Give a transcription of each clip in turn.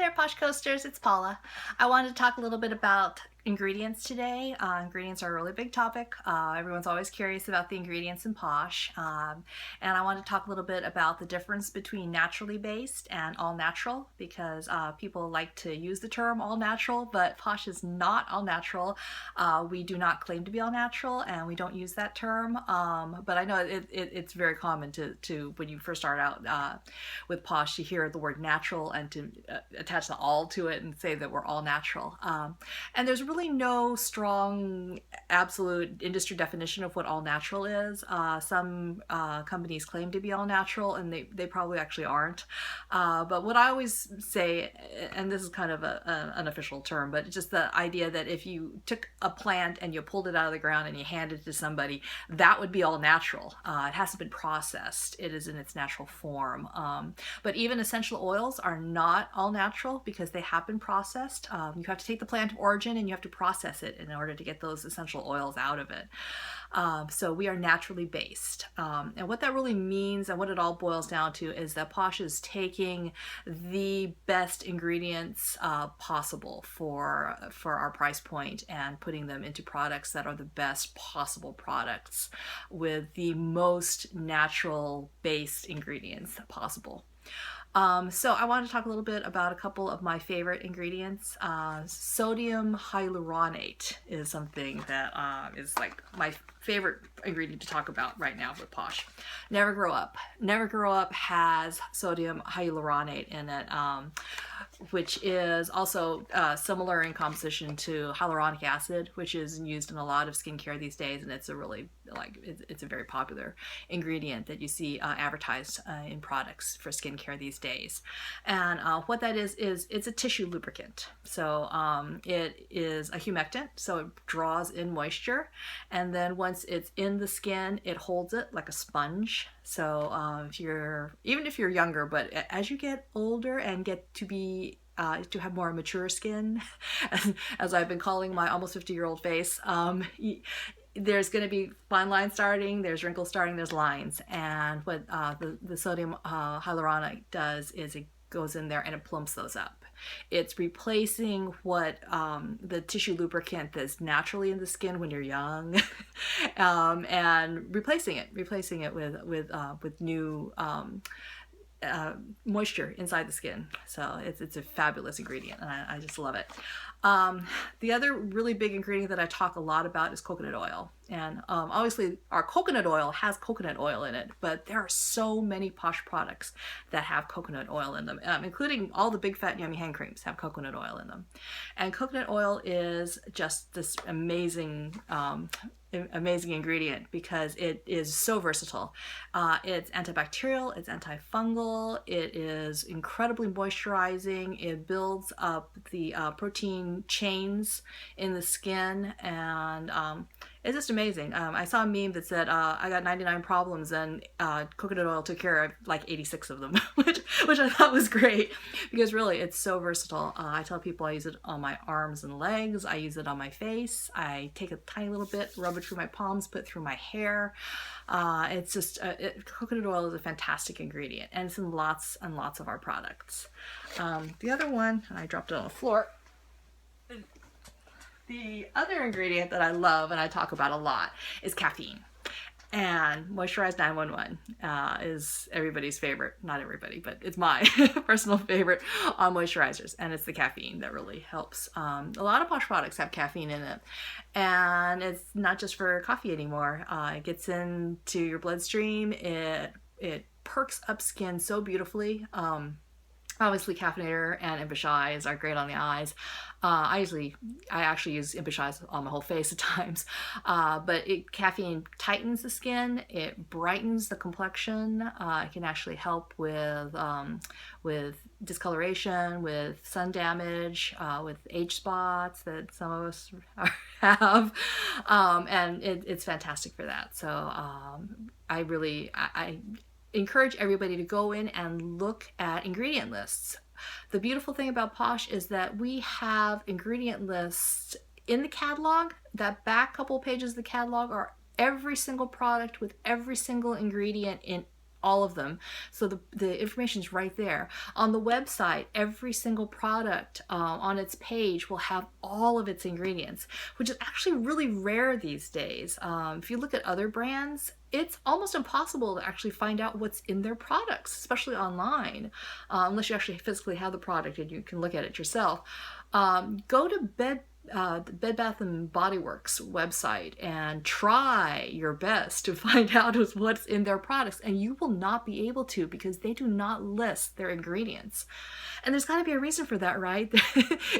there, Posh Coasters. It's Paula. I wanted to talk a little bit about ingredients today. Ingredients are a really big topic. Everyone's always curious about the ingredients in Posh. And I want to talk a little bit about the difference between naturally based and all natural, because people like to use the term all natural, but Posh is not all natural. We do not claim to be all natural, and we don't use that term. But I know it's very common to when you first start out with Posh to hear the word natural and to attach the all to it and say that we're all natural. And there's really no strong absolute industry definition of what all natural is. Some companies claim to be all natural, and they probably actually aren't. But what I always say, and this is kind of an unofficial term, but just the idea that if you took a plant and you pulled it out of the ground and you handed it to somebody, that would be all natural. It hasn't been processed. It is in its natural form. But even essential oils are not all natural because they have been processed. You have to take the plant of origin and you have to process it in order to get those essential oils out of it. So we are naturally based. And what that really means and what it all boils down to is that Posh is taking the best ingredients possible for our price point and putting them into products that are the best possible products with the most natural based ingredients possible. So I want to talk a little bit about a couple of my favorite ingredients. Sodium hyaluronate is something that is like my favorite ingredient to talk about right now with Posh. Never Grow Up. Never Grow Up has sodium hyaluronate in it, which is also similar in composition to hyaluronic acid, which is used in a lot of skincare these days, and it's a really it's a very popular ingredient that you see advertised in products for skincare these days. And what that is it's a tissue lubricant. So it is a humectant, so it draws in moisture, and then once it's in the skin, it holds it like a sponge. So even if you're younger, but as you get older and get to be to have more mature skin, as I've been calling my almost 50-year-old face, there's going to be fine lines starting, there's wrinkles starting, there's lines. And what the sodium hyaluronic does is it goes in there and it plumps those up. It's replacing what the tissue lubricant that's naturally in the skin when you're young, and replacing it with new moisture inside the skin. So it's a fabulous ingredient, and I just love it. The other really big ingredient that I talk a lot about is coconut oil. And obviously our coconut oil has coconut oil in it, but there are so many Posh products that have coconut oil in them, including all the big fat yummy hand creams have coconut oil in them. And coconut oil is just this amazing ingredient because it is so versatile. It's antibacterial, it's antifungal, it is incredibly moisturizing, it builds up the protein chains in the skin, and it's just amazing. I saw a meme that said, I got 99 problems and coconut oil took care of like 86 of them, which I thought was great because really it's so versatile. I tell people I use it on my arms and legs. I use it on my face. I take a tiny little bit, rub it through my palms, put it through my hair. It's just, coconut oil is a fantastic ingredient, and it's in lots and lots of our products. The other one, and I dropped it on the floor. The other ingredient that I love and I talk about a lot is caffeine. And Moisturize 911 is everybody's favorite. Not everybody, but it's my personal favorite on moisturizers. And it's the caffeine that really helps. A lot of Posh products have caffeine in it. And it's not just for coffee anymore. It gets into your bloodstream. It perks up skin so beautifully. Obviously, caffeinator and Impish Eyes are great on the eyes. I actually use Impish Eyes on my whole face at times. But caffeine tightens the skin. It brightens the complexion. It can actually help with discoloration, with sun damage, with age spots that some of us have, and it's fantastic for that. So I encourage everybody to go in and look at ingredient lists. The beautiful thing about Posh is that we have ingredient lists in the catalog. That back couple pages of the catalog are every single product with every single ingredient in all of them. So the information is right there. On the website, every single product on its page will have all of its ingredients, which is actually really rare these days. If you look at other brands, it's almost impossible to actually find out what's in their products, especially online, unless you actually physically have the product and you can look at it yourself. Go to the Bed Bath and Body Works website and try your best to find out what's in their products, and you will not be able to, because they do not list their ingredients. And there's got to be a reason for that, right?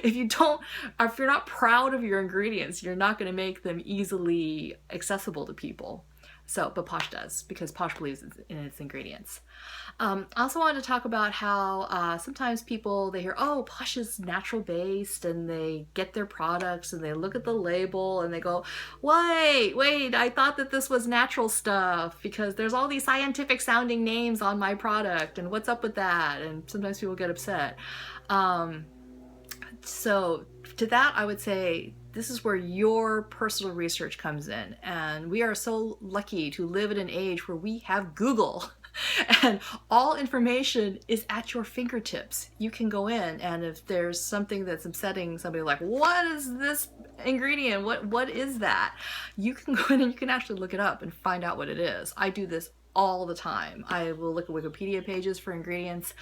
If you're not proud of your ingredients, you're not going to make them easily accessible to people. But Posh does, because Posh believes in its ingredients. I also wanted to talk about how sometimes people, they hear, oh, Posh is natural based, and they get their products and they look at the label and they go, wait, I thought that this was natural stuff because there's all these scientific sounding names on my product, and what's up with that? And sometimes people get upset. So to that, I would say, this is where your personal research comes in. And we are so lucky to live in an age where we have Google and all information is at your fingertips. You can go in, and if there's something that's upsetting somebody, like, what is this ingredient? What is that? You can go in and you can actually look it up and find out what it is. I do this all the time. I will look at Wikipedia pages for ingredients.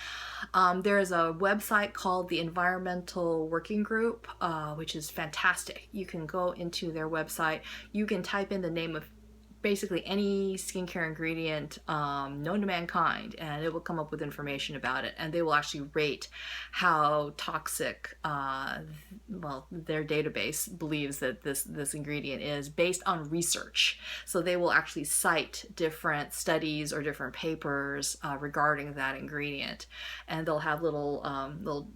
There is a website called the Environmental Working Group, which is fantastic. You can go into their website, you can type in the name of basically any skincare ingredient known to mankind, and it will come up with information about it, and they will actually rate how toxic their database believes that this ingredient is, based on research. So they will actually cite different studies or different papers regarding that ingredient, and they'll have little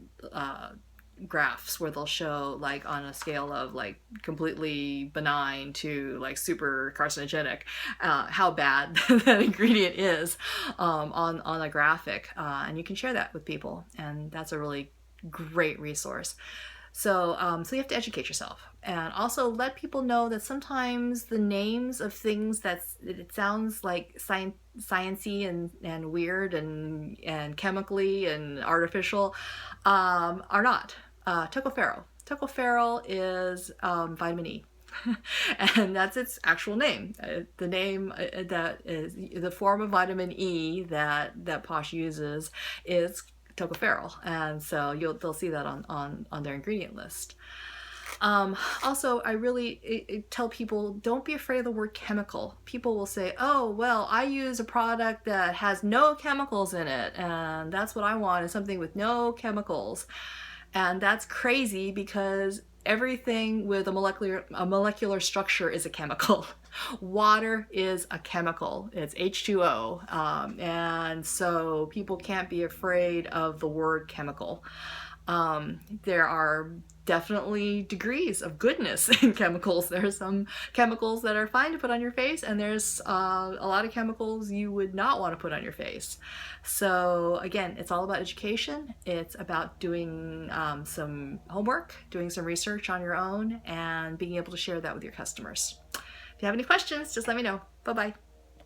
graphs where they'll show, like, on a scale of like completely benign to like super carcinogenic, how bad that ingredient is on a graphic, and you can share that with people, and that's a really great resource. So you have to educate yourself, and also let people know that sometimes the names of things it sounds like sciencey and weird and chemically and artificial are not. Tocopherol is vitamin E. And that's its actual name. The name that is the form of vitamin E that Posh uses is tocopherol, and so they'll see that on their ingredient list. Also, I really tell people, don't be afraid of the word chemical. People will say, oh, well, I use a product that has no chemicals in it, and that's what I want, is something with no chemicals. And that's crazy, because everything with a molecular structure is a chemical. Water is a chemical. It's H2O. And so people can't be afraid of the word chemical. There are definitely degrees of goodness in chemicals. There are some chemicals that are fine to put on your face, and there's a lot of chemicals you would not want to put on your face. So again, it's all about education. It's about doing some homework, doing some research on your own, and being able to share that with your customers. If you have any questions, just let me know. Bye-bye.